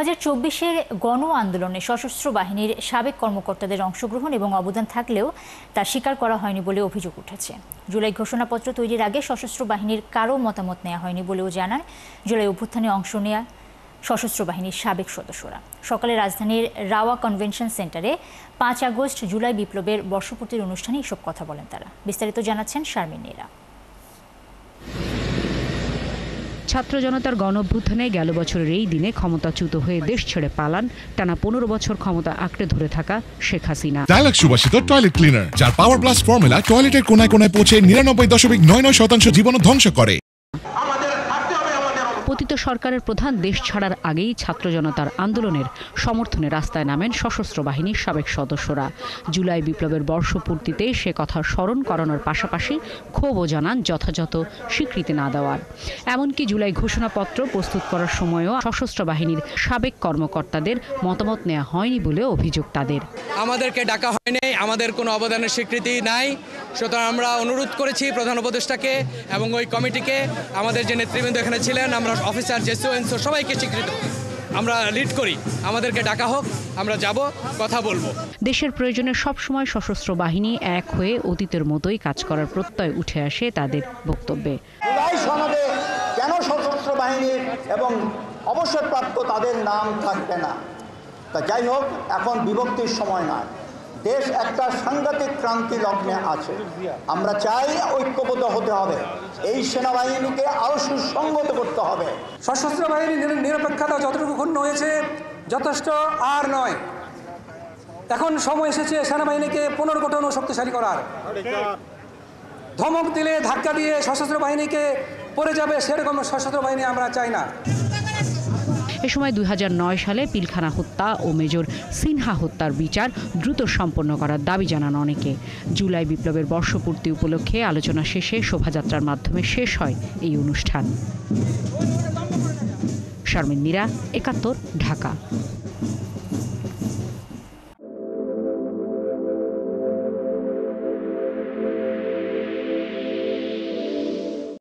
2024-এর গণ আন্দোলনে সশস্ত্র বাহিনীর সাবেক কর্মকর্তাদের অংশগ্রহণ এবং অবদান থাকলেও তা স্বীকার করা হয়নি বলে অভিযোগ উঠেছে। জুলাই ঘোষণাপত্র তৈরির আগে সশস্ত্র বাহিনীর কারও মতামত নেওয়া হয়নি বলেও জানান জুলাই অভ্যুত্থানে অংশ নেওয়া সশস্ত্র বাহিনীর সাবেক সদস্যরা। সকালে রাজধানীর রাওয়া কনভেনশন সেন্টারে 5 আগস্ট জুলাই বিপ্লবের বর্ষপূর্তির অনুষ্ঠানে এসব কথা বলেন তারা। বিস্তারিত জানাচ্ছেন শারমিন নীরা। ছাত্র জনতার গণঅভ্যুত্থানে গেল বছরের এই দিনে ক্ষমতাচ্যুত হয়ে দেশ ছেড়ে পালান টানা 15 বছর ক্ষমতা আঁকড়ে ধরে থাকা শেখ হাসিনা। ডায়ালগ সুবাসিত টয়লেট ক্লিনার, যার পাওয়ার প্লাস ফর্মুলা টয়লেটের কোনায় কোনায় পৌঁছে 99.99% জীবাণু ধ্বংস করে। পতিত সরকারের প্রধান দেশ ছাড়ার আগেই ছাত্র জনতার আন্দোলনের সমর্থনে রাস্তায় নামেন সশস্ত্র বাহিনীর সাবেক সদস্যরা। জুলাই বিপ্লবের বর্ষপূর্তিতে সে কথা স্মরণ করানোর পাশাপাশি ক্ষোভও জানান যথাযথ স্বীকৃতি না দেওয়ার। এমনকি জুলাই ঘোষণাপত্র প্রস্তুত করার সময়ও সশস্ত্র বাহিনীর সাবেক কর্মকর্তাদের মতামত নেওয়া হয়নি বলে অভিযোগ তাদের। আমাদেরকে ডাকা হয়নি, আমাদের কোনো অবদানের স্বীকৃতি নাই। সুতরাং আমরা অনুরোধ করেছি প্রধান উপদেষ্টাকে এবং ওই কমিটিকে, আমাদের যে নেতৃবৃন্দ এখানে ছিলেন, আমরা অফিসার জেসো এনসো সবাইকে স্বীকৃত আমরা লিড করি, আমাদেরকে ডাকা হোক, আমরা যাব, কথা বলবো। দেশের প্রয়োজনে সবসময় সশস্ত্র বাহিনী এক হয়ে অতীতের মতোই কাজ করার প্রত্যয় উঠে আসে তাদের বক্তব্যে। জুলাই সনদে কেন সশস্ত্র বাহিনীর এবং অবসরপ্রাপ্ত তাদের নাম থাকবে না? তা যাই হোক, এখন বিভক্তির সময় নয়, দেশ একটা সাংঘাতিক ক্রান্তি লগ্নে আছে। আমরা চাই ঐক্যবদ্ধ হতে হবে, এই সেনাবাহিনীকে আরও সুসংগত করতে হবে। সশস্ত্র বাহিনীর নিরপেক্ষতা যতটুকু ক্ষুণ্ণ হয়েছে যথেষ্ট আর নয়। এখন সময় এসেছে সেনাবাহিনীকে পুনর্গঠন ও শক্তিশালী করার। ধমক দিলে, ধাক্কা দিয়ে সশস্ত্র বাহিনীকে পড়ে যাবে সেরকম সশস্ত্র বাহিনী আমরা চাই না। এ সময় 2009 সালে পিলখানা হত্যা ও মেজর সিনহা হত্যার বিচার দ্রুত সম্পন্ন করার দাবি জানান অনেকে। জুলাই বিপ্লবের বর্ষপূর্তি উপলক্ষে আলোচনা শেষে শোভাযাত্রার মাধ্যমে শেষ হয় এই অনুষ্ঠান। শারমিন নীরা, 71, ঢাকা।